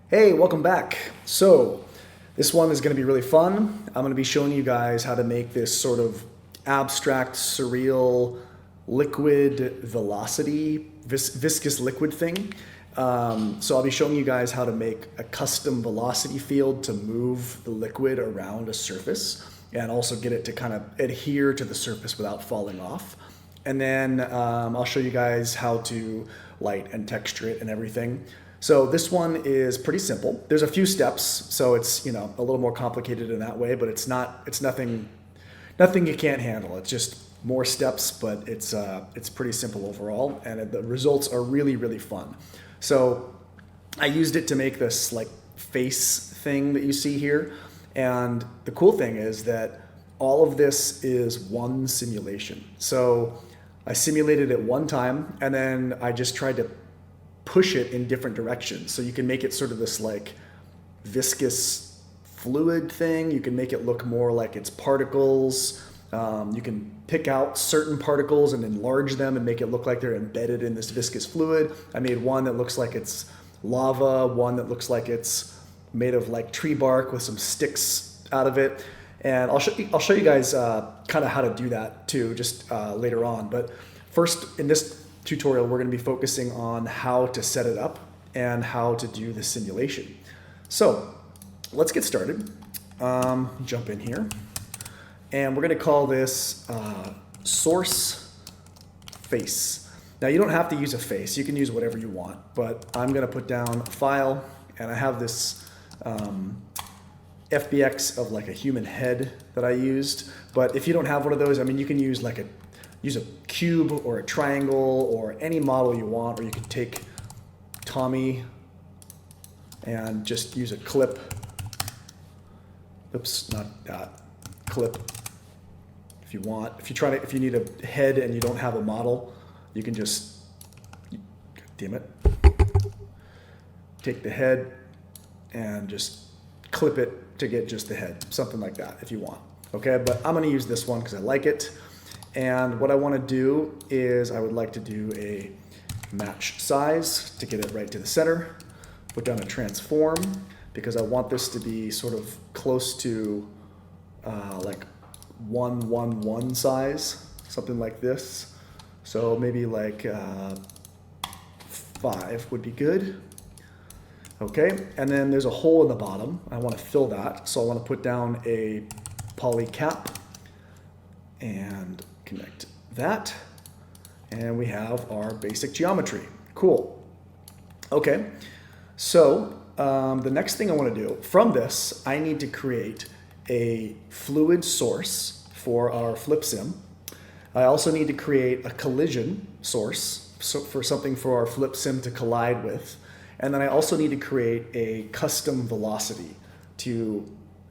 Hey, welcome back. So, this one is going to be really fun. I'm going to be showing you guys how to make this sort of abstract, surreal, liquid velocity, viscous liquid thing. So I'll be showing you guys how to make a custom velocity field to move the liquid around a surface and also get it to kind of adhere to the surface without falling off. And then I'll show you guys how to light and texture it and everything. So this one is pretty simple. There's a few steps, so it's a little more complicated in that way, but it's nothing you can't handle. It's just more steps, but it's pretty simple overall, and the results are really fun. So I used it to make this like face thing that you see here, and the cool thing is that all of this is one simulation. So I simulated it one time, and then I just tried to push it in different directions. So you can make it sort of this like viscous fluid thing. You can make it look more like it's particles. You can pick out certain particles and enlarge them and make it look like they're embedded in this viscous fluid. I made one that looks like it's lava, one that looks like it's made of like tree bark with some sticks out of it. And I'll show you guys kind of how to do that too, just later on. But first, in this tutorial, we're going to be focusing on how to set it up and how to do the simulation. So let's get started. Jump in here, and we're going to call this source face. Now you don't have to use a face, you can use whatever you want, but I'm going to put down a file, and I have this FBX of like a human head that I used. But if you don't have one of those, I mean, you can use use a cube or a triangle or any model you want, or you can take Tommy and just use a clip. Oops, not that. Clip. If you want. If you need a head and you don't have a model, you can just, damn it, take the head and just clip it to get just the head, something like that if you want. Okay, but I'm gonna use this one because I like it. And what I want to do is I would like to do a match size to get it right to the center. Put down a transform because I want this to be sort of close to like 1:1:1 size, something like this. So maybe like 5 would be good. Okay, and then there's a hole in the bottom. I want to fill that, so I want to put down a poly cap and connect that, and we have our basic geometry. Cool. Okay, so the next thing I want to do from this, I need to create a fluid source for our flip sim. I also need to create a collision source for something for our flip sim to collide with, and then I also need to create a custom velocity to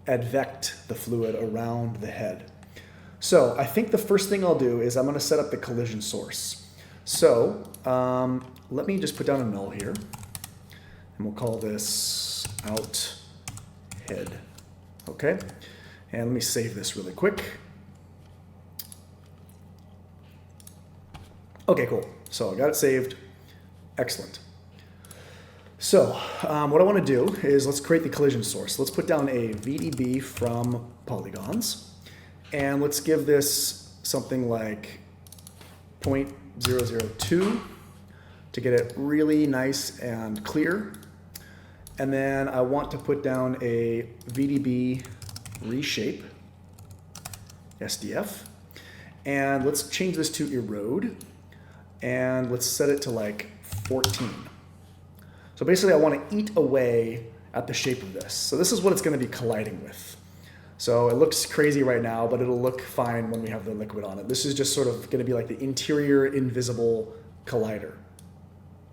advect the fluid around the head. So I think the first thing I'll do is I'm going to set up the collision source. So let me just put down a null here, and we'll call this out head. Okay, and let me save this really quick. Okay, cool. So I got it saved. Excellent. So what I want to do is let's create the collision source. Let's put down a VDB from polygons. And let's give this something like 0.002 to get it really nice and clear. And then I want to put down a VDB reshape, SDF. And let's change this to erode. And let's set it to like 14. So basically I want to eat away at the shape of this. So this is what it's going to be colliding with. So it looks crazy right now, but it'll look fine when we have the liquid on it. This is just sort of going to be like the interior invisible collider.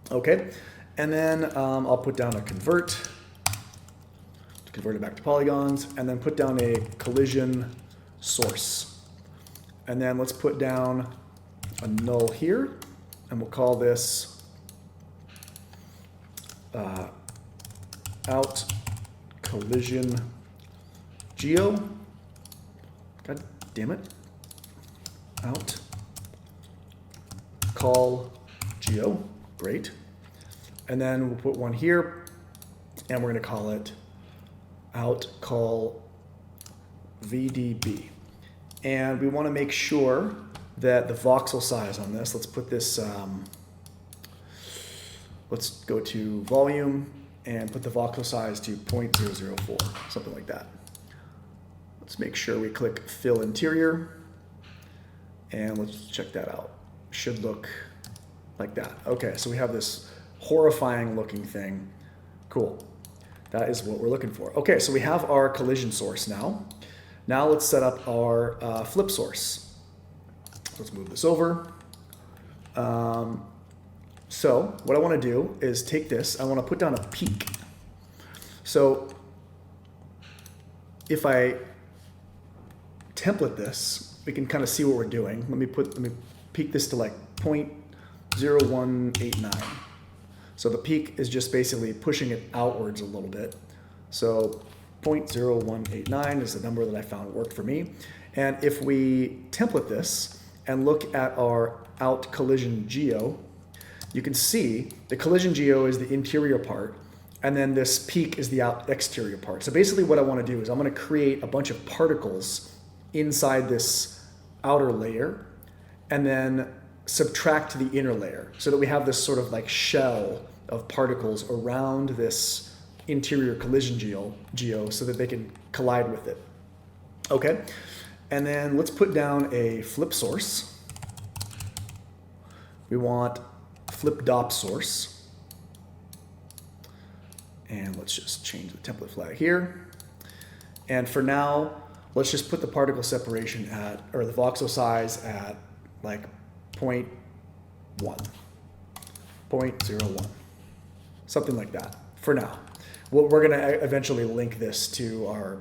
Okay, and then I'll put down a convert to convert it back to polygons, and then put down a collision source. And then let's put down a null here, and we'll call this out collision geo. God damn it. Out call geo. Great. And then we'll put one here, and we're going to call it outCall VDB. And we want to make sure that the voxel size on this, let's put this, let's go to volume and put the voxel size to 0.004, something like that. Let's make sure we click fill interior, and let's check that out. Should look like that. Okay, so we have this horrifying looking thing. Cool. That is what we're looking for. Okay, so we have our collision source now. Now let's set up our flip source. Let's move this over. So what I want to do is take this. I want to put down a peak. So if I template this, we can kind of see what we're doing. Let me peak this to like 0.0189. So the peak is just basically pushing it outwards a little bit. So 0.0189 is the number that I found worked for me. And if we template this and look at our out collision geo, you can see the collision geo is the interior part, and then this peak is the out exterior part. So basically what I want to do is I'm going to create a bunch of particles inside this outer layer and then subtract the inner layer so that we have this sort of like shell of particles around this interior collision geo so that they can collide with it. Okay, and then let's put down a flip source. We want flip dop source, and let's just change the template flag here. And for now, let's just put the particle separation at, or the voxel size at like 0.01, something like that for now. Well, we're going to eventually link this to our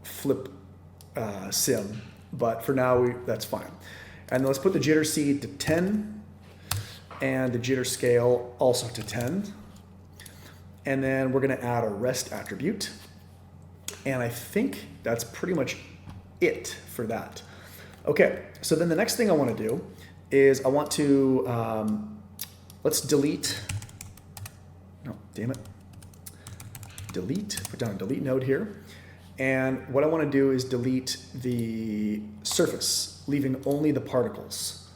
flip sim, but for now that's fine. And let's put the jitter seed to 10 and the jitter scale also to 10. And then we're going to add a rest attribute. And I think that's pretty much it for that. Okay, so then the next thing I want to do is I want to, let's delete, no, damn it. Delete, put down a delete node here. And what I want to do is delete the surface, leaving only the particles.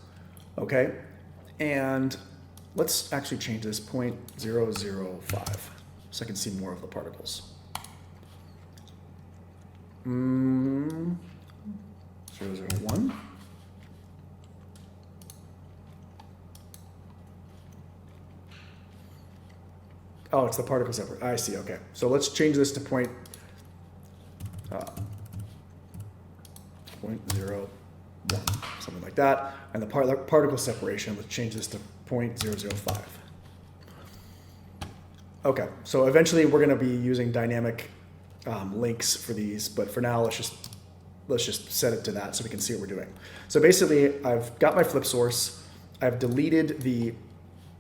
Okay, and let's actually change this 0.005 so I can see more of the particles. 001. Oh, it's the particle separate. I see, okay. So let's change this to 0.01, something like that. And the particle separation, let's change this to 0.005. Okay, so eventually we're gonna be using dynamic links for these, but for now, let's just set it to that so we can see what we're doing. So basically, I've got my flip source. I've deleted the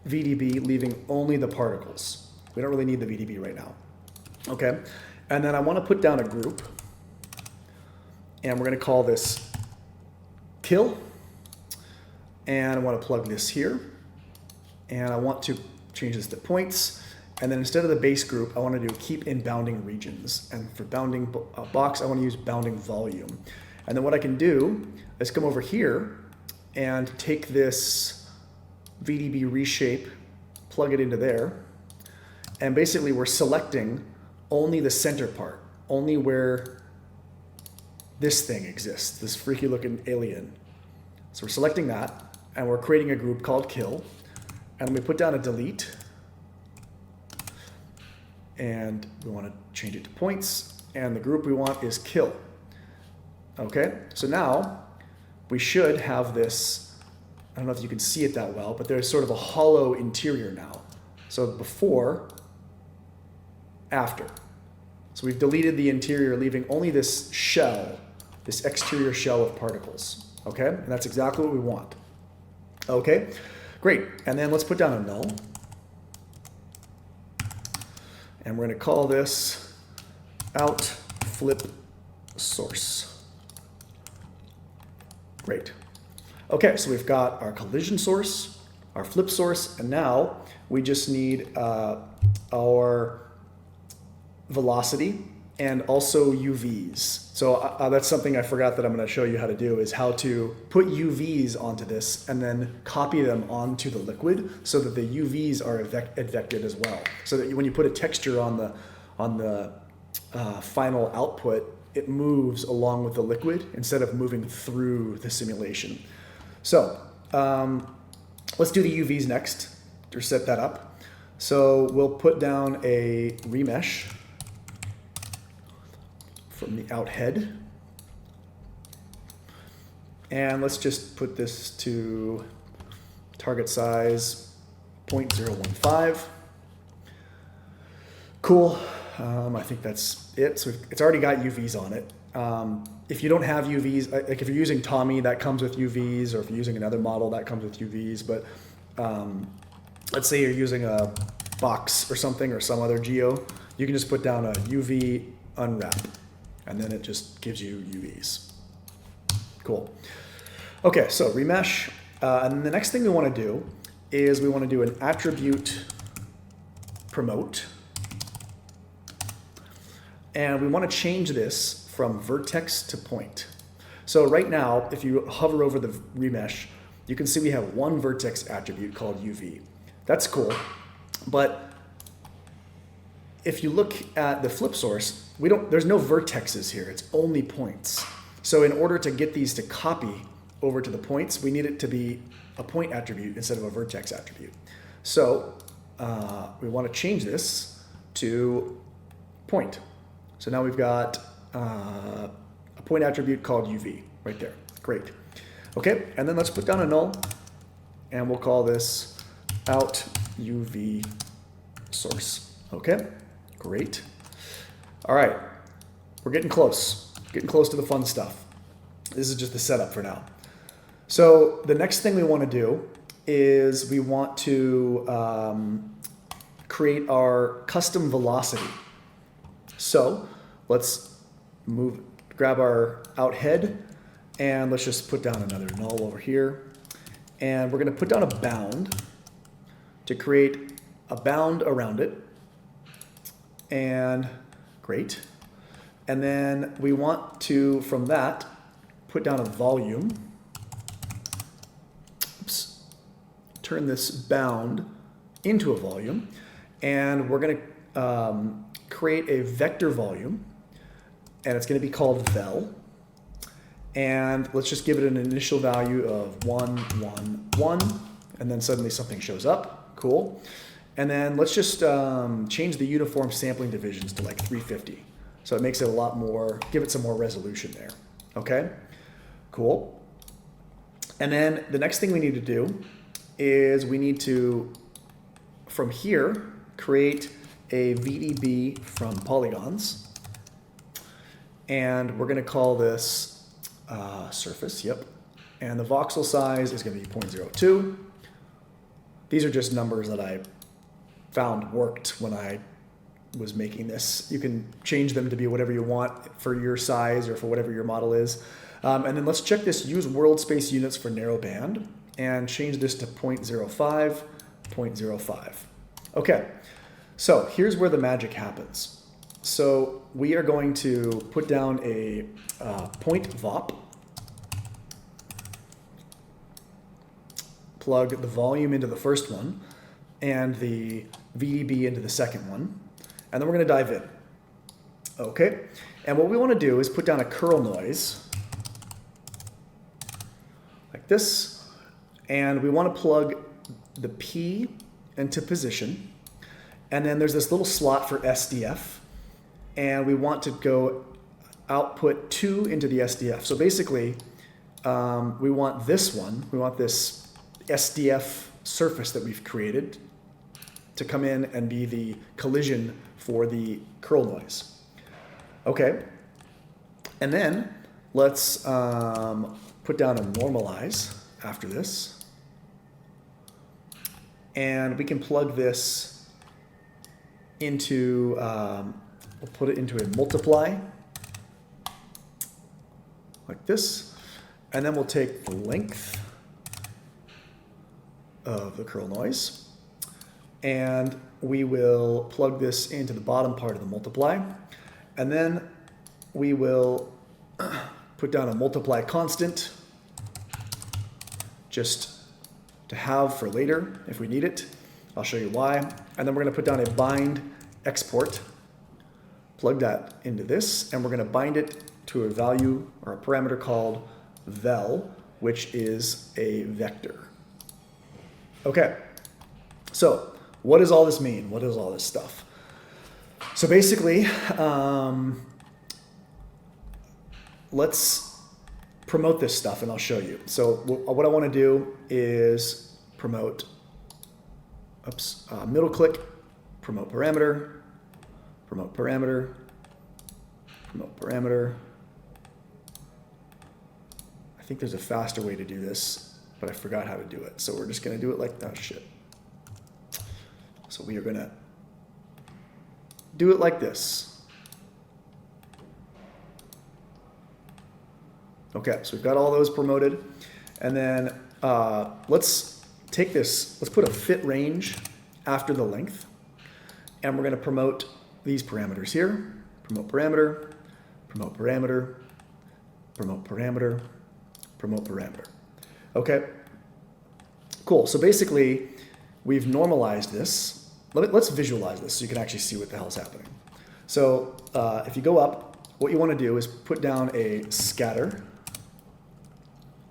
VDB, leaving only the particles. We don't really need the VDB right now. Okay, and then I want to put down a group, and we're going to call this kill, and I want to plug this here, and I want to change this to points, and then instead of the base group, I want to do keep in bounding regions, and for bounding box, I want to use bounding volume. And then what I can do is come over here and take this VDB reshape, plug it into there, and basically we're selecting only the center part, only where this thing exists, this freaky looking alien. So we're selecting that, and we're creating a group called kill, and we put down a delete, and we want to change it to points, and the group we want is kill. Okay, so now we should have this, I don't know if you can see it that well, but there's sort of a hollow interior now. So before, after. So we've deleted the interior, leaving only this shell, this exterior shell of particles. Okay, and that's exactly what we want. Okay, great. And then let's put down a null. And we're going to call this out flip source. Great. Okay, so we've got our collision source, our flip source, and now we just need our velocity and also UVs. So that's something I forgot that I'm going to show you how to do, is how to put UVs onto this and then copy them onto the liquid so that the UVs are advected as well. So that when you put a texture on the final output, it moves along with the liquid instead of moving through the simulation. So let's do the UVs next, or set that up. So we'll put down a remesh from the out head. And let's just put this to target size 0.015. Cool. I think that's it. So it's already got UVs on it. If you don't have UVs, like if you're using Tommy, that comes with UVs, or if you're using another model, that comes with UVs. But let's say you're using a box or something, or some other geo, you can just put down a UV unwrap, and then it just gives you UVs. Cool. Okay, so remesh. And the next thing we want to do is we want to do an attribute promote. And we want to change this from vertex to point. So right now, if you hover over the remesh, you can see we have one vertex attribute called UV. That's cool. But if you look at the flip source, there's no vertexes here. It's only points. So in order to get these to copy over to the points, we need it to be a point attribute instead of a vertex attribute. So we want to change this to point. So now we've got a point attribute called UV right there. Great. Okay, and then let's put down a null, and we'll call this out UV source. Okay, great. All right, we're getting close to the fun stuff. This is just the setup for now. So the next thing we want to do is we want to create our custom velocity. So let's grab our out head, and let's just put down another null over here. And we're going to put down a bound to create a bound around it. And great. And then we want to, from that, put down a volume. Oops. Turn this bound into a volume. And we're going to create a vector volume, and it's going to be called vel. And let's just give it an initial value of 1, 1, 1, and then suddenly something shows up. Cool. And then let's just change the uniform sampling divisions to like 350. So it makes it a lot more, give it some more resolution there. Okay, cool. And then the next thing we need to do is we need to, from here, create a VDB from polygons. And we're going to call this surface, yep. And the voxel size is going to be 0.02. These are just numbers that I found worked when I was making this. You can change them to be whatever you want for your size or for whatever your model is. And then let's check this use world space units for narrow band and change this to 0.05, 0.05. Okay, so here's where the magic happens. So we are going to put down a point VOP, plug the volume into the first one and the VDB into the second one, and then we're going to dive in. Okay, and what we want to do is put down a curl noise like this, and we want to plug the P into position, and then there's this little slot for SDF, and we want to go output 2 into the SDF. So basically, we want this one, we want this SDF surface that we've created to come in and be the collision for the curl noise. Okay, and then let's put down a normalize after this. And we can plug this into, we'll put it into a multiply, like this. And then we'll take the length of the curl noise, and we will plug this into the bottom part of the multiply, and then we will put down a multiply constant just to have for later if we need it. I'll show you why. And then we're going to put down a bind export, plug that into this, and we're going to bind it to a value or a parameter called vel, which is a vector. Okay, so what does all this mean? What is all this stuff? So basically, let's promote this stuff and I'll show you. So what I want to do is promote, middle click, promote parameter, promote parameter, promote parameter. I think there's a faster way to do this, but I forgot how to do it. So we're just going to do it like that. Oh, shit. So we are going to do it like this. Okay, so we've got all those promoted. And then let's take this, let's put a fit range after the length. And we're going to promote these parameters here. Promote parameter, promote parameter, promote parameter, promote parameter. Okay, cool. So basically, we've normalized this. Let's visualize this so you can actually see what the hell's happening. So if you go up, what you want to do is put down a scatter.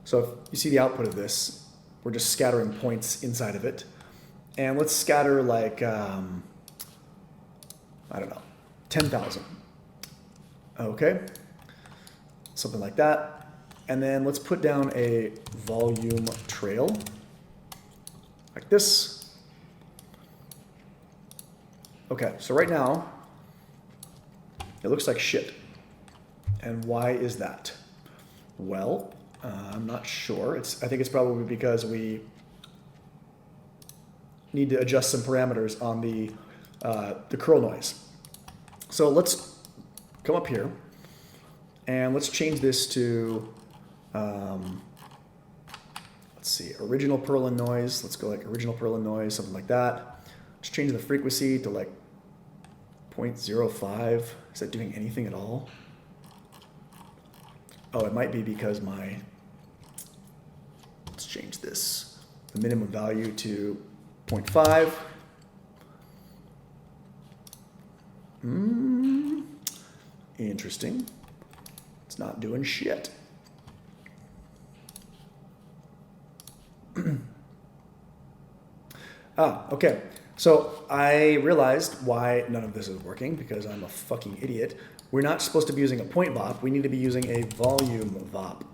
So if you see the output of this, we're just scattering points inside of it. And let's scatter like, I don't know, 10,000. Okay, something like that. And then let's put down a volume trail like this. Okay, so right now, it looks like shit. And why is that? Well, I'm not sure. I think it's probably because we need to adjust some parameters on the curl noise. So let's come up here and let's change this to, let's see, original Perlin noise. Let's go like original Perlin noise, something like that. Let's change the frequency to like 0.05. Is that doing anything at all? Oh, it might be because let's change this, the minimum value to 0.5. Interesting. It's not doing shit. Okay. So I realized why none of this is working because I'm a fucking idiot. We're not supposed to be using a point VOP. We need to be using a volume VOP.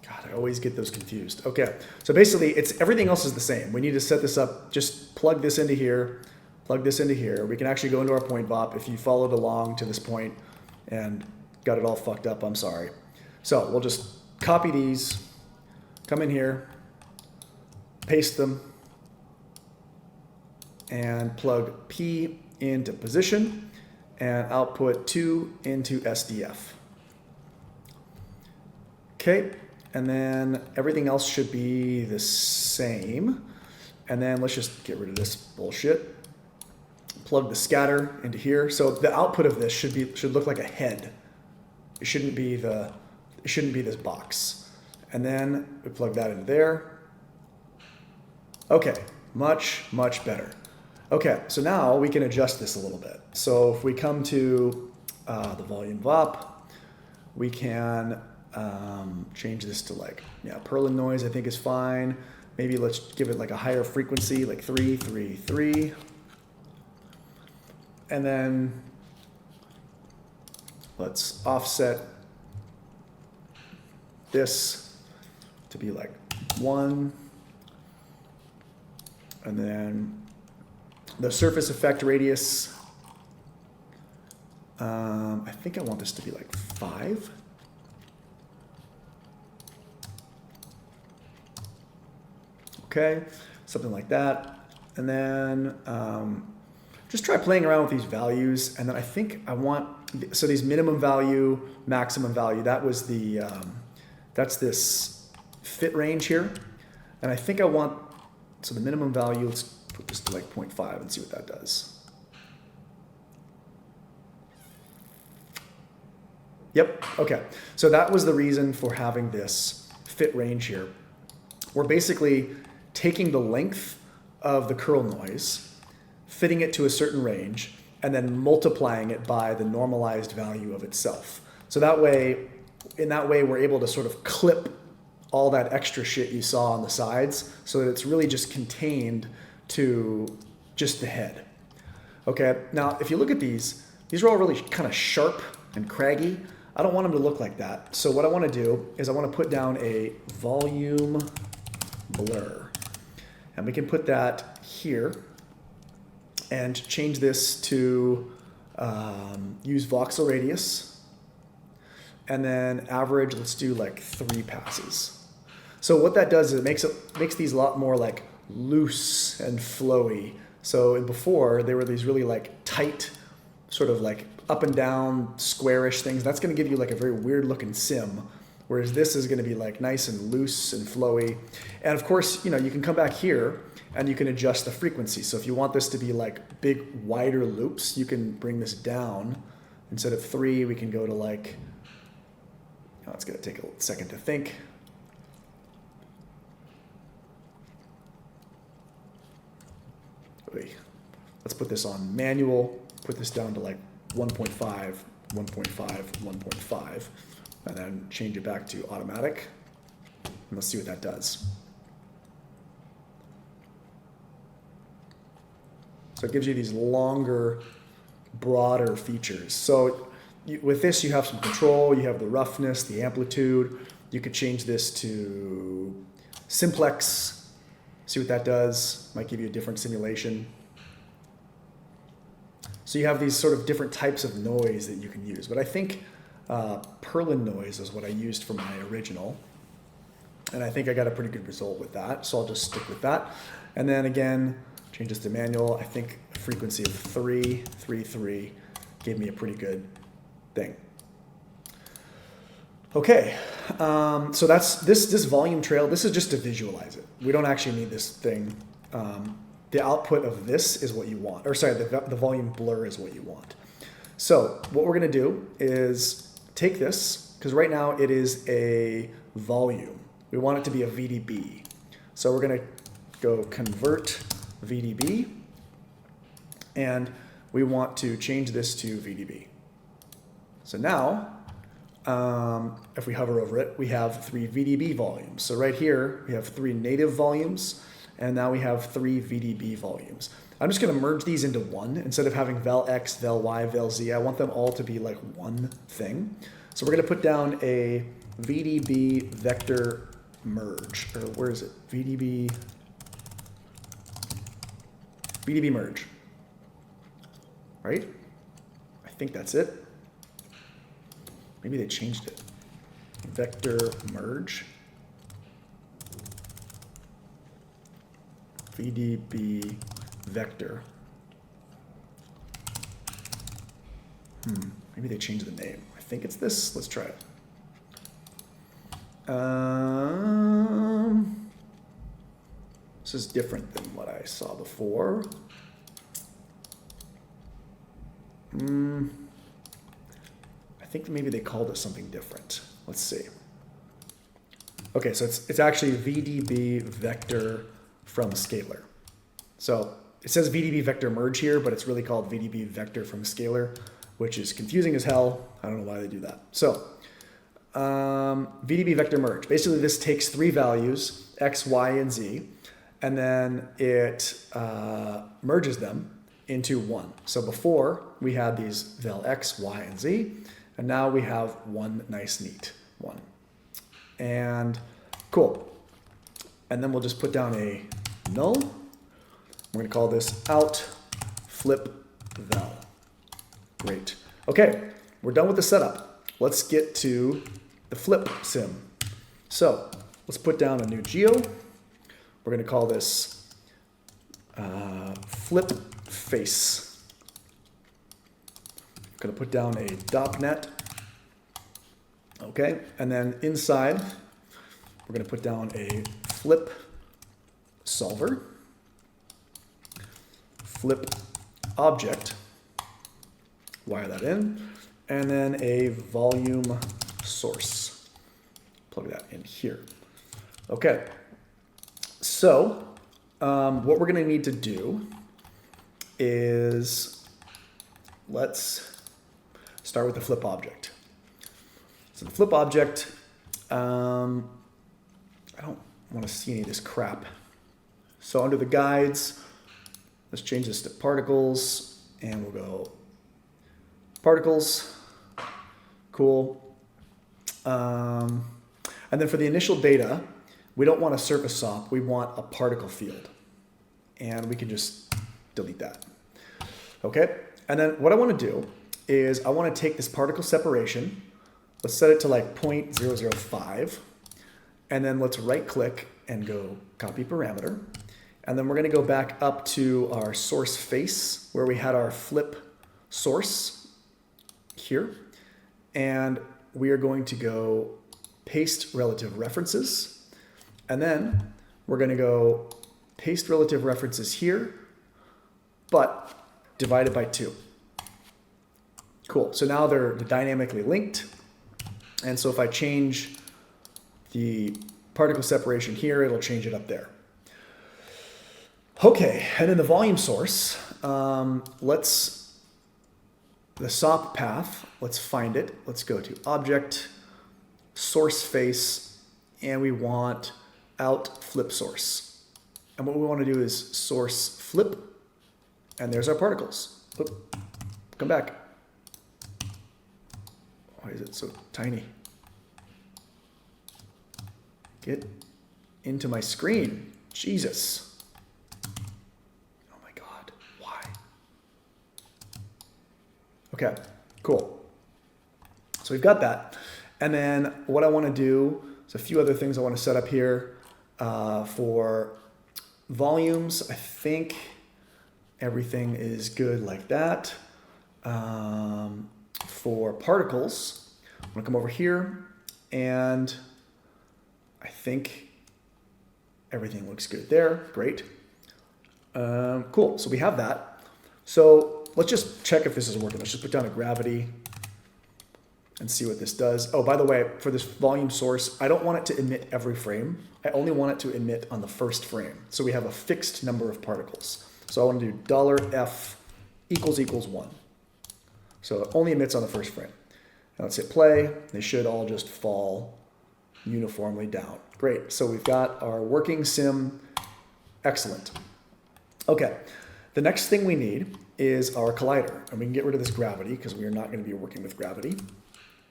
God, I always get those confused. Okay, so basically everything else is the same. We need to set this up, just plug this into here, plug this into here. We can actually go into our point VOP. If you followed along to this point and got it all fucked up, I'm sorry. So we'll just copy these, come in here, paste them, and plug P into position and output 2 into SDF. Okay, and then everything else should be the same. And then let's just get rid of this bullshit. Plug the scatter into here. So the output of this should look like a head. It shouldn't be this box. And then we plug that into there. Okay, much, much better. Okay, so now we can adjust this a little bit. So if we come to the volume VOP, we can change this to like, Perlin noise I think is fine. Maybe let's give it like a higher frequency, like 333. And then let's offset this to be like 1. And then the surface effect radius, I think I want this to be like 5. Okay, something like that. And then just try playing around with these values. And then I think I want, so these minimum value, maximum value, that was the, that's this fit range here. And I think I want, so the minimum value, let's put this to like 0.5 and see what that does. Yep, okay. So that was the reason for having this fit range here. We're basically taking the length of the curl noise, fitting it to a certain range, and then multiplying it by the normalized value of itself. So that way, in that way, we're able to sort of clip all that extra shit you saw on the sides so that it's really just contained to just the head. Okay, now if you look at these are all really kind of sharp and craggy. I don't want them to look like that. So what I want to do is I want to put down a volume blur. And we can put that here and change this to use voxel radius. And then average, let's do like 3 passes. So what that does is it makes these a lot more like loose and flowy. So before, they were these really like tight, sort of like up and down squarish things. That's going to give you like a very weird looking sim, whereas this is going to be like nice and loose and flowy. And of course, you know, you can come back here and you can adjust the frequency. So if you want this to be like big, wider loops, you can bring this down. Instead of 3, we can go to like, oh, it's going to take a second to think. Let's put this on manual, put this down to like 1.5, 1.5, 1.5, and then change it back to automatic. And let's see what that does. So it gives you these longer, broader features. So with this, you have some control, you have the roughness, the amplitude. You could change this to simplex, see what that does. Might give you a different simulation. So you have these sort of different types of noise that you can use. But I think Perlin noise is what I used for my original. And I think I got a pretty good result with that. So I'll just stick with that. And then again, change this to manual. I think a frequency of 3, 3, 3 gave me a pretty good thing. Okay, so that's this volume trail. This is just to visualize it. We don't actually need this thing. The output of this is what you want, or sorry, the volume blur is what you want. So what we're gonna do is take this, because right now it is a volume. We want it to be a VDB. So we're gonna go convert VDB, and we want to change this to VDB. So now, if we hover over it, we have 3 VDB volumes. So right here, we have 3 native volumes, and now we have 3 VDB volumes. I'm just going to merge these into one. Instead of having vel X, vel Y, vel Z, I want them all to be like one thing. So we're going to put down a VDB vector merge. Or where is it? VDB merge. Right? I think that's it. Maybe they changed it. Vector merge. VDB vector. Maybe they changed the name. I think it's this. Let's try it. This is different than what I saw before. I think maybe they called it something different. Let's see. Okay, so it's actually VDB vector from scalar. So it says VDB vector merge here, but it's really called VDB vector from scalar, which is confusing as hell. I don't know why they do that. So VDB vector merge. Basically, this takes 3 values, X, Y, and Z, and then it merges them into one. So before, we had these vel X, Y, and Z, and now we have one nice, neat one. And cool. And then we'll just put down a null. We're going to call this out flip vel. Great. Okay, we're done with the setup. Let's get to the flip sim. So let's put down a new geo. We're going to call this flip face. Going to put down a .NET. Okay, and then inside, we're going to put down a flip solver. flip object, wire that in, and then a volume source. Plug that in here. Okay, so what we're gonna need to do is, let's start with the flip object. So the flip object, I don't want to see any of this crap. So under the guides, let's change this to particles, and we'll go particles. Cool. And then for the initial data, we don't want a surface SOP, we want a particle field. And we can just delete that. Okay, and then what I want to do is I want to take this particle separation, let's set it to like 0.005, and then let's right click and go copy parameter. And then we're going to go back up to our source face where we had our flip source here. And we are going to go paste relative references. And then we're going to go paste relative references here, but divided by 2. Cool. So now they're dynamically linked. And so if I change the particle separation here, it'll change it up there. Okay, and then the volume source, the SOP path, let's find it. Let's go to object, source face, and we want out flip source. And what we want to do is source flip, and there's our particles. Oop, come back. Why is it so tiny? Get into my screen. Jesus. Oh my God, why? Okay, cool. So we've got that. And then what I want to do, there's a few other things I want to set up here. For volumes, I think everything is good like that. For particles, I'm going to come over here, and I think everything looks good there. Great. Cool. So we have that. So let's just check if this is working. Let's just put down a gravity and see what this does. Oh, by the way, for this volume source, I don't want it to emit every frame. I only want it to emit on the first frame. So we have a fixed number of particles. So I want to do $f == 1. So it only emits on the first frame. Now let's hit play. They should all just fall uniformly down. Great. So we've got our working sim. Excellent. Okay. The next thing we need is our collider. And we can get rid of this gravity because we are not going to be working with gravity.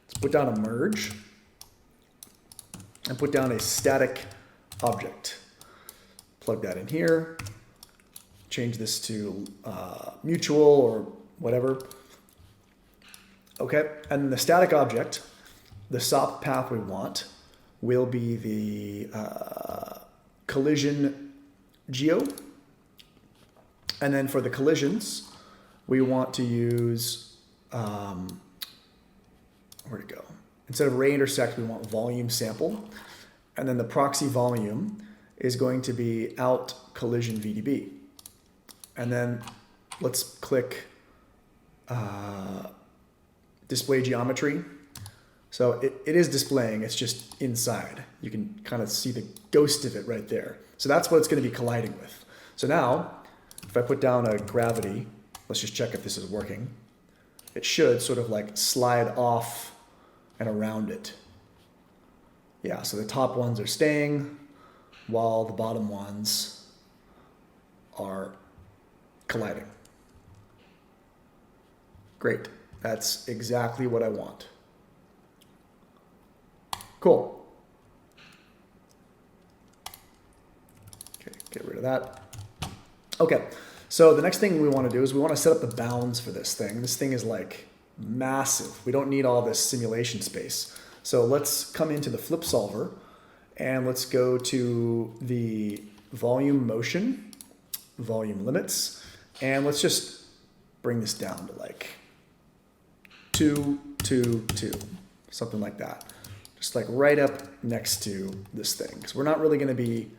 Let's put down a merge and put down a static object. Plug that in here. Change this to mutual or whatever. Okay, and the static object, the SOP path we want will be the collision geo. And then for the collisions, we want to use, where'd it go? Instead of ray intersect, we want volume sample. And then the proxy volume is going to be out collision VDB. And then let's click display geometry. So it is displaying, it's just inside. You can kind of see the ghost of it right there. So that's what it's going to be colliding with. So now, if I put down a gravity, let's just check if this is working. It should sort of like slide off and around it. Yeah, so the top ones are staying while the bottom ones are colliding. Great. That's exactly what I want. Cool. Okay, get rid of that. Okay, so the next thing we want to do is we want to set up the bounds for this thing. This thing is like massive. We don't need all this simulation space. So let's come into the flip solver and let's go to the volume motion, volume limits, and let's just bring this down to like 2, 2, 2, something like that. Just like right up next to this thing. Because we're not really going to be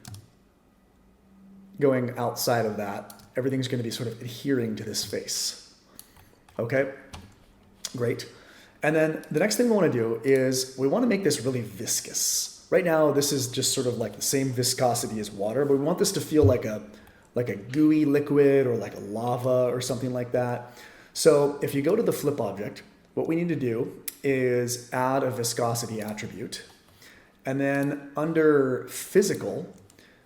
going outside of that everything's going to be sort of adhering to this face. Okay, great. And then the next thing we want to do is we want to make this really viscous. Right now, this is just sort of like the same viscosity as water, but we want this to feel like a gooey liquid or like a lava or something like that. So if you go to the flip object, what we need to do is add a viscosity attribute. And then under physical,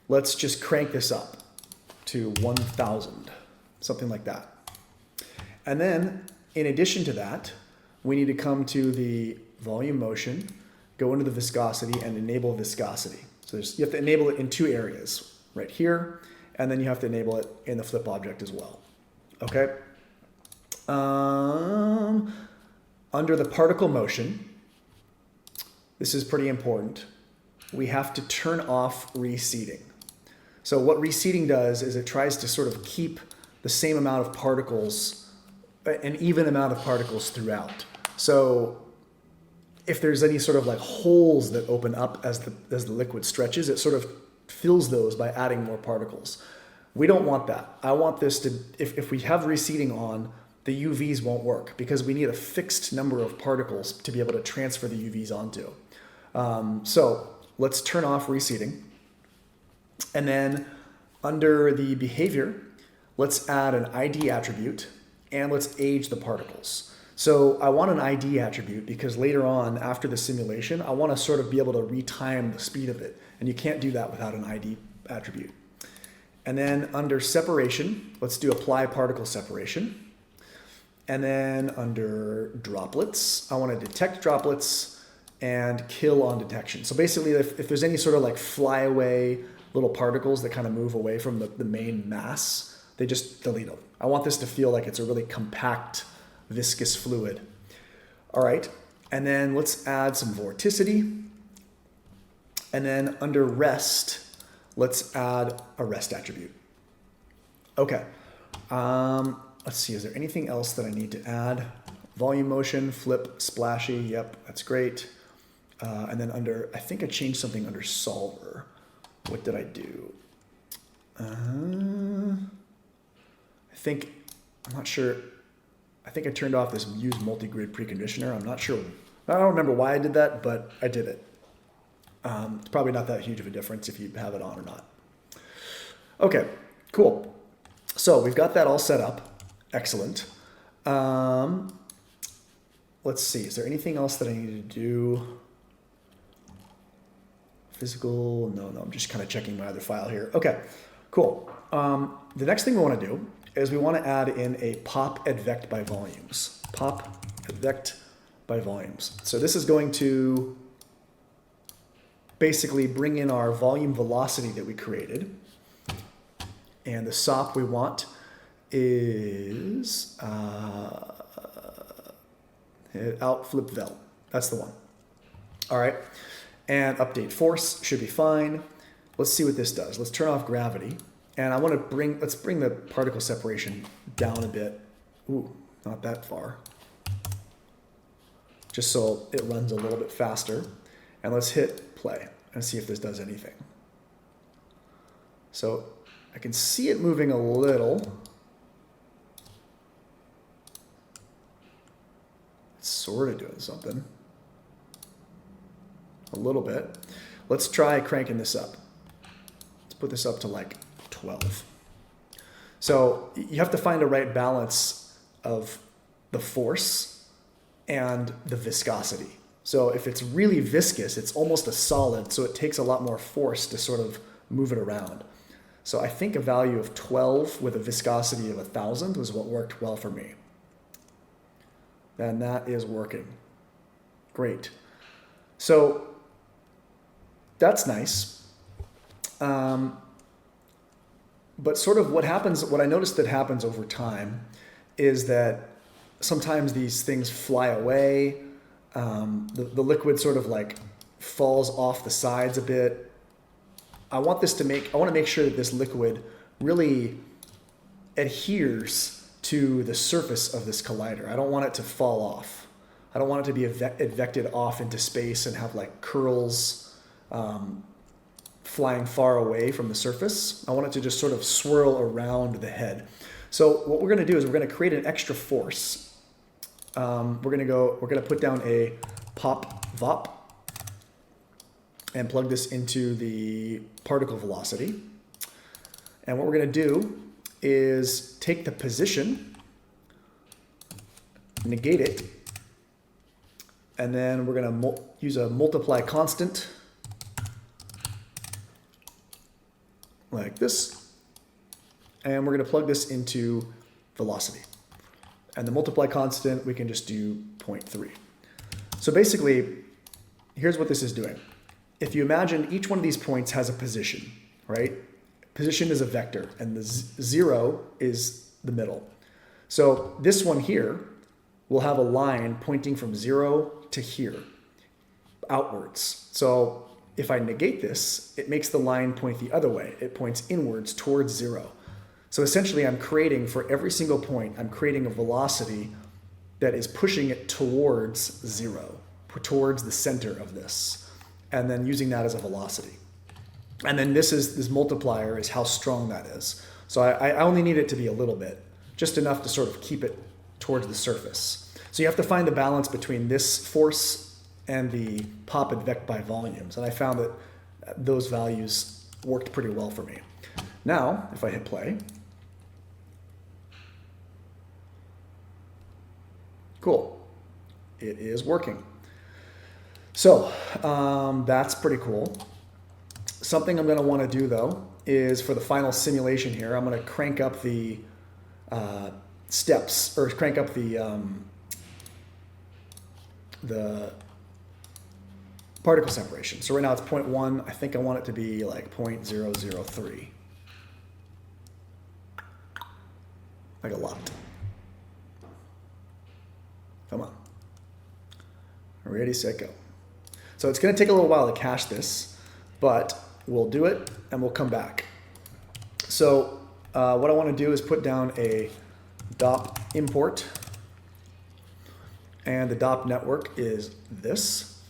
let's just crank this up to 1000, something like that. And then in addition to that, we need to come to the volume motion, go into the viscosity and enable viscosity. So you have to enable it in two areas, right here, and then you have to enable it in the flip object as well. Okay? Under the particle motion, this is pretty important, we have to turn off reseeding. So what reseeding does is it tries to sort of keep the same amount of particles, an even amount of particles throughout. So if there's any sort of like holes that open up as the liquid stretches, it sort of fills those by adding more particles. We don't want that. I want this to, if we have reseeding on, the UVs won't work because we need a fixed number of particles to be able to transfer the UVs onto. So let's turn off reseeding. And then under the behavior, let's add an ID attribute and let's age the particles. So I want an ID attribute because later on after the simulation, I want to sort of be able to retime the speed of it. And you can't do that without an ID attribute. And then under separation, let's do apply particle separation. And then under droplets, I want to detect droplets and kill on detection. So basically, if there's any sort of like flyaway little particles that kind of move away from the main mass, they just delete them. I want this to feel like it's a really compact, viscous fluid. All right, and then let's add some vorticity. And then under rest, let's add a rest attribute. Okay. Let's see, is there anything else that I need to add? Volume motion, flip, splashy, yep, that's great. And then under, I think I changed something under solver. What did I do? I'm not sure. I think I turned off this use multi-grid preconditioner. I'm not sure. I don't remember why I did that, but I did it. It's probably not that huge of a difference if you have it on or not. Okay, cool. So we've got that all set up. Excellent. Let's see, is there anything else that I need to do? Physical, no, I'm just kind of checking my other file here. Okay, cool. The next thing we want to do is we want to add in a pop advect by volumes. Pop advect by volumes. So this is going to basically bring in our volume velocity that we created. And the SOP we want is out flip vel. That's the one. All right. And update force should be fine. Let's see what this does. Let's turn off gravity. And I want to let's bring the particle separation down a bit. Ooh, not that far. Just so it runs a little bit faster. And let's hit play and see if this does anything. So I can see it moving a little. It's sort of doing something. A little bit. Let's try cranking this up. Let's put this up to like 12. So you have to find a right balance of the force and the viscosity. So if it's really viscous, it's almost a solid, so it takes a lot more force to sort of move it around. So I think a value of 12 with a viscosity of 1000 was what worked well for me. And that is working. Great. So that's nice. But sort of what I noticed that happens over time is that sometimes these things fly away. The liquid sort of like falls off the sides a bit. I want to make sure that this liquid really adheres to the surface of this collider. I don't want it to fall off. I don't want it to be advected off into space and have like curls flying far away from the surface. I want it to just sort of swirl around the head. So what we're going to do is we're going to create an extra force. We're going to put down a pop VOP and plug this into the particle velocity. And what we're going to do is take the position, negate it, and then we're going to use a multiply constant like this. And we're going to plug this into velocity. And the multiply constant, we can just do 0.3. So basically, here's what this is doing. If you imagine each one of these points has a position, right? Position is a vector, and the 0 is the middle. So this one here will have a line pointing from 0 to here, outwards. So if I negate this, it makes the line point the other way. It points inwards towards 0. So essentially I'm creating, for every single point, I'm creating a velocity that is pushing it towards 0, towards the center of this, and then using that as a velocity. And then this multiplier is how strong that is. So I only need it to be a little bit, just enough to sort of keep it towards the surface. So you have to find the balance between this force and the pop and vec by volumes. And I found that those values worked pretty well for me. Now, if I hit play, cool, it is working. So that's pretty cool. Something I'm going to want to do though is for the final simulation here, I'm going to crank up the steps, or crank up the particle separation. So right now it's 0.1. I think I want it to be like 0.003. Like a lot. Come on. Ready, set, go. So it's going to take a little while to cache this, but we'll do it and we'll come back. So what I want to do is put down a DOP import, and the DOP network is this,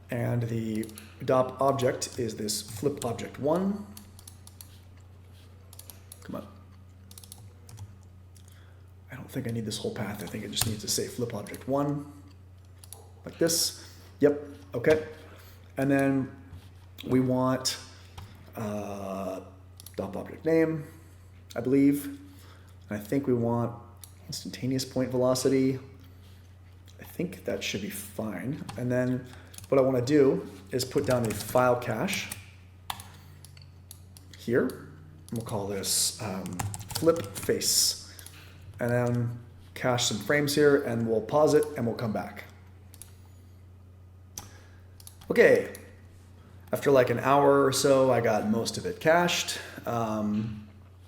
and the DOP object is this flip object 1. Come on. I don't think I need this whole path. I think it just needs to say flip object 1, like this. Yep, okay. And then we want DOP object name, I believe. And I think we want instantaneous point velocity. I think that should be fine. And then what I want to do is put down a file cache here. And we'll call this flip face. And then cache some frames here, and we'll pause it and we'll come back. Okay, after like an hour or so, I got most of it cached.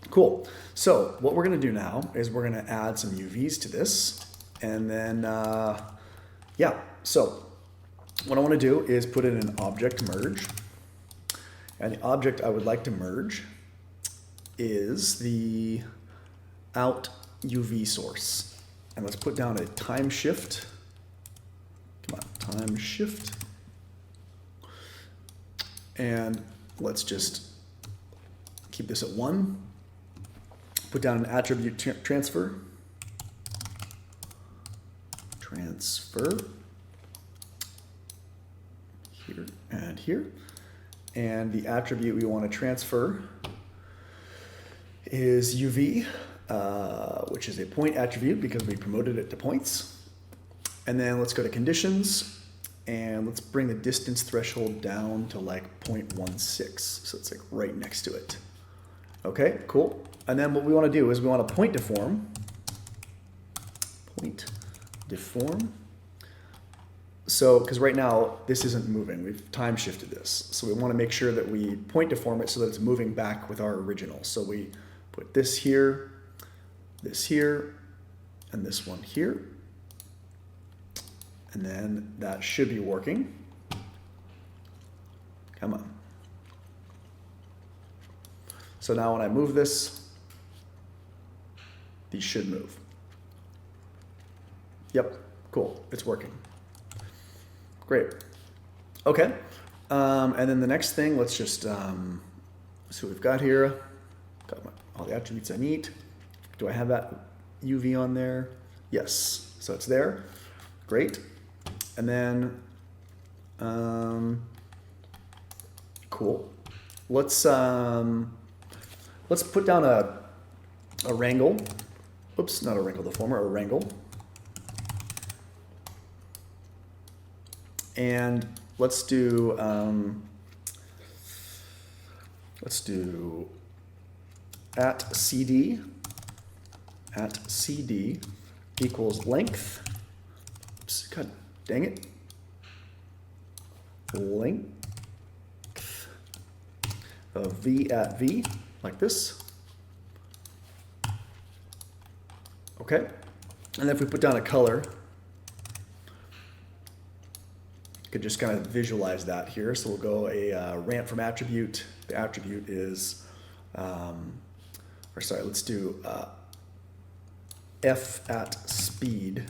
Cool. So what we're going to do now is we're going to add some UVs to this. And then, yeah, so what I want to do is put in an object merge. And the object I would like to merge is the out UV source. And let's put down a time shift. Come on, time shift. And let's just keep this at 1. Put down an attribute transfer. Transfer. Here and here. And the attribute we want to transfer is UV, which is a point attribute because we promoted it to points. And then let's go to conditions. And let's bring the distance threshold down to like 0.16. So it's like right next to it. Okay, cool. And then what we want to do is we want to point deform. Point deform. So, because right now this isn't moving. We've time shifted this. So we want to make sure that we point deform it so that it's moving back with our original. So we put this here, and this one here. And then that should be working. Come on. So now when I move this, these should move. Yep, cool, it's working. Great. Okay, And then the next thing, let's just see what we've got here. Got all the attributes I need. Do I have that UV on there? Yes, so it's there. Great. And then, cool. Let's put down a wrangle. Oops, not a wrinkle deformer, a wrangle. And let's do at CD equals length. Oops, God dang it. Length of V at V, like this. Okay, and then if we put down a color, you could just kind of visualize that here. So we'll go a ramp from attribute. The attribute is, let's do F at speed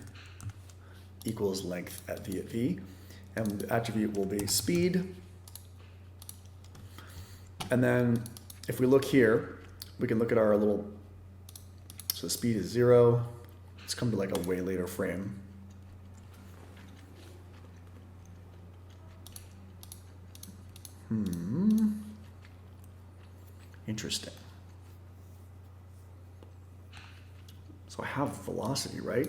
equals length at V at V. And the attribute will be speed. And then if we look here, we can look at our little, so the speed is 0. Let's come to like a way later frame. Interesting. So I have velocity, right?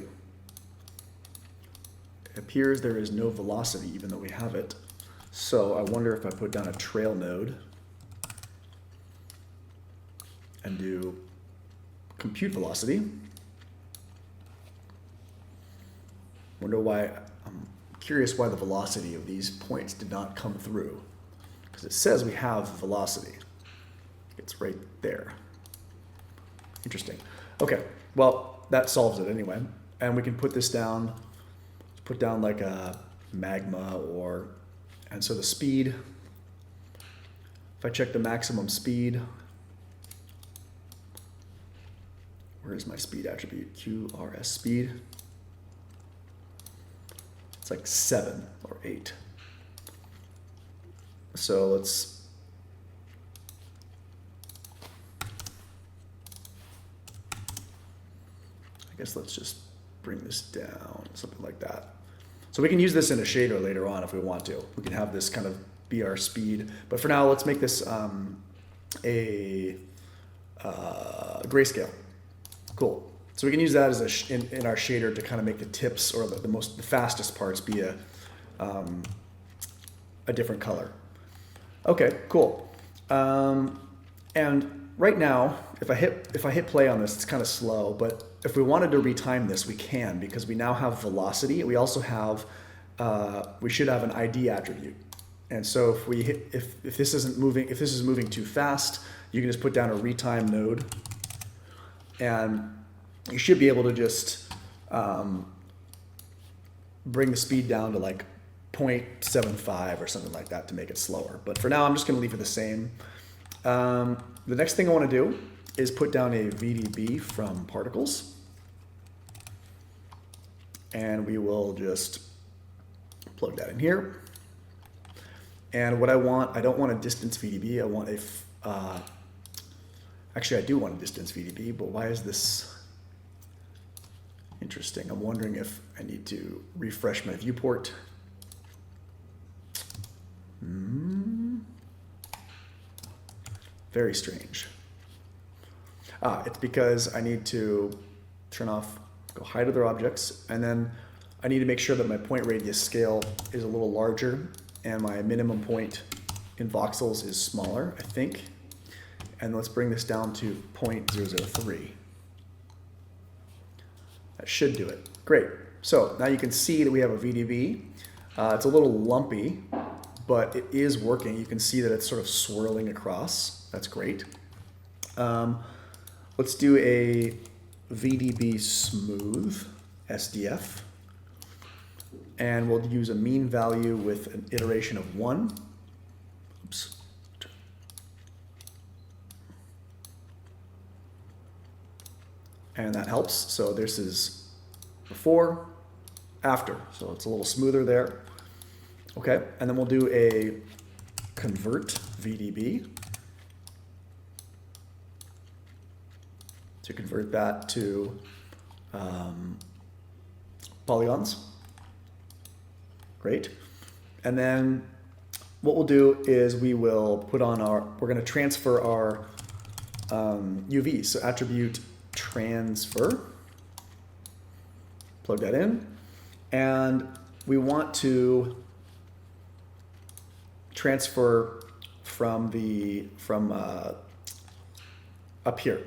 It appears there is no velocity even though we have it. So I wonder if I put down a trail node and do compute velocity. Wonder why, I'm curious why the velocity of these points did not come through. Because it says we have velocity. It's right there. Interesting. Okay, well, that solves it anyway. And we can put this down, put down like a magma or, and so the speed, if I check the maximum speed, where is my speed attribute? QRS speed. It's like 7 or 8. So let's, I guess let's just bring this down, something like that. So we can use this in a shader later on if we want to. We can have this kind of be our speed. But for now, let's make this a grayscale. Cool. So we can use that as in our shader to kind of make the tips or the fastest parts be a different color. Okay, cool. And right now, if I hit play on this, it's kind of slow, but if we wanted to retime this, we can because we now have velocity. We also have we should have an ID attribute. And so if this isn't moving, if this is moving too fast, you can just put down a retime node, and you should be able to just bring the speed down to like 0.75 or something like that to make it slower. But for now, I'm just going to leave it the same. The next thing I want to do is put down a VDB from particles. And we will just plug that in here. And what I want, I don't want a distance VDB. I want actually I do want a distance VDB, but why is this interesting? I'm wondering if I need to refresh my viewport. Very strange. It's because I need to turn off, go hide other objects, and then I need to make sure that my point radius scale is a little larger and my minimum point in voxels is smaller, I think. And let's bring this down to 0.003. That should do it. Great. So now you can see that we have a VDB. It's a little lumpy, but it is working. You can see that it's sort of swirling across. That's great. Let's do a VDB smooth SDF. And we'll use a mean value with an iteration of 1. Oops. And that helps. So this is before, after. So it's a little smoother there. Okay, and then we'll do a convert VDB to convert that to polygons. Great. And then what we'll do is we will put on we're going to transfer our UVs. So attribute transfer, plug that in. And we want to transfer from up here.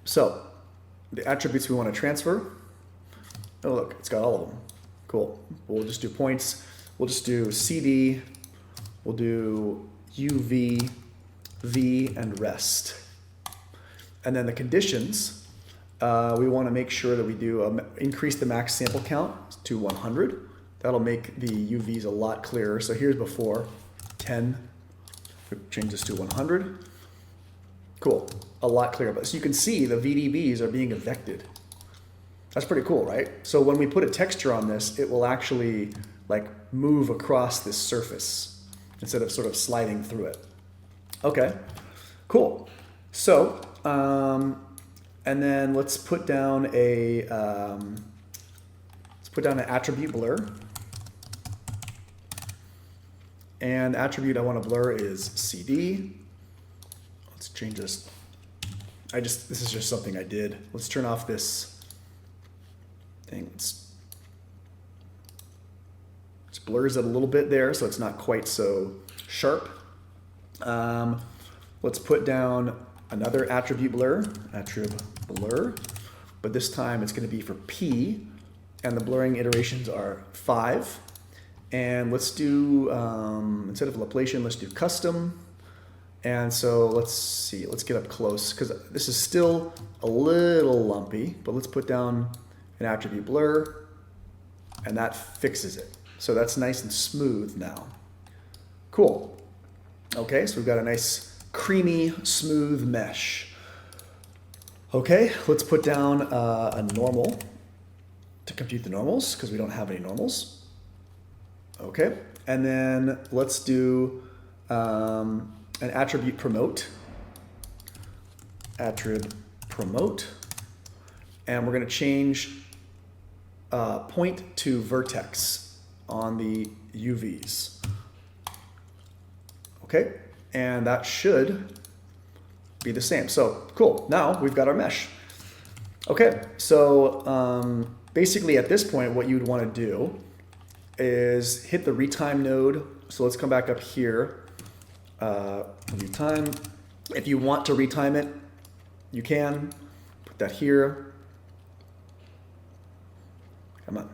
So the attributes we want to transfer, oh look, it's got all of them. Cool. We'll just do points. We'll just do CD. We'll do UV, V, and rest. And then the conditions, we want to make sure that we do increase the max sample count to 100. That'll make the UVs a lot clearer. So here's before, 10. We change this to 100. Cool, a lot clearer. But so you can see the VDBs are being evected. That's pretty cool, right? So when we put a texture on this, it will actually like move across this surface instead of sort of sliding through it. Okay, cool. So, and then let's put down an attribute blur. And the attribute I want to blur is CD. Let's change this. This is just something I did. Let's turn off this thing. Just blurs it a little bit there so it's not quite so sharp. Let's put down another attribute blur, but this time it's going to be for P, and the blurring iterations are 5. And let's do, instead of Laplacian, let's do custom. And so let's see, let's get up close because this is still a little lumpy, but let's put down an attribute blur and that fixes it. So that's nice and smooth now. Cool. Okay, so we've got a nice creamy, smooth mesh. Okay, let's put down a normal to compute the normals because we don't have any normals. Okay, and then let's do an attribute promote, and we're going to change point to vertex on the UVs. Okay, and that should be the same. So cool, now we've got our mesh. Okay, so basically at this point what you'd want to do is hit the retime node. So let's come back up here. Retime. If you want to retime it, you can. Put that here. Come on.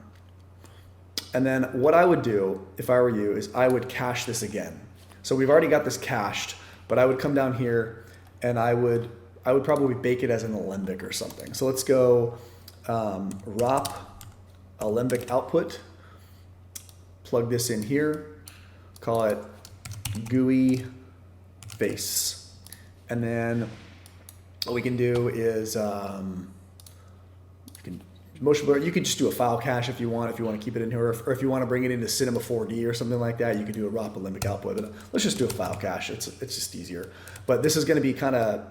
And then what I would do, if I were you, is I would cache this again. So we've already got this cached, but I would come down here and I would probably bake it as an alembic or something. So let's go ROP alembic output. Plug this in here. Call it GUI face. And then what we can do is motion blur. You could just do a file cache if you want to keep it in here, or if you want to bring it into Cinema 4D or something like that, you could do a ROP alembic output. But let's just do a file cache. It's just easier. But this is going to be kind of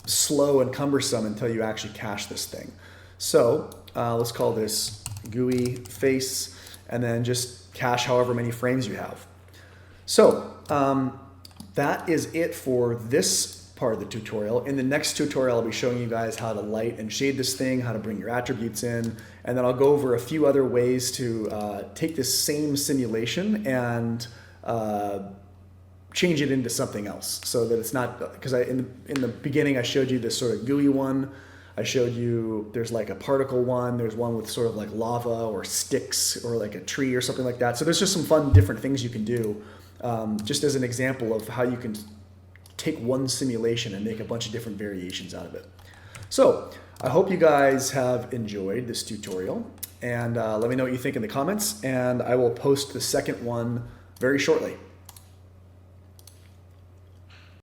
slow and cumbersome until you actually cache this thing. So let's call this GUI face, and then just cache however many frames you have. So that is it for this part of the tutorial. In the next tutorial, I'll be showing you guys how to light and shade this thing, how to bring your attributes in, and then I'll go over a few other ways to take this same simulation and change it into something else so that it's not, because in the beginning I showed you this sort of GUI one. I showed you there's like a particle one, there's one with sort of like lava or sticks or like a tree or something like that. So there's just some fun different things you can do just as an example of how you can take one simulation and make a bunch of different variations out of it. So I hope you guys have enjoyed this tutorial, and let me know what you think in the comments, and I will post the second one very shortly.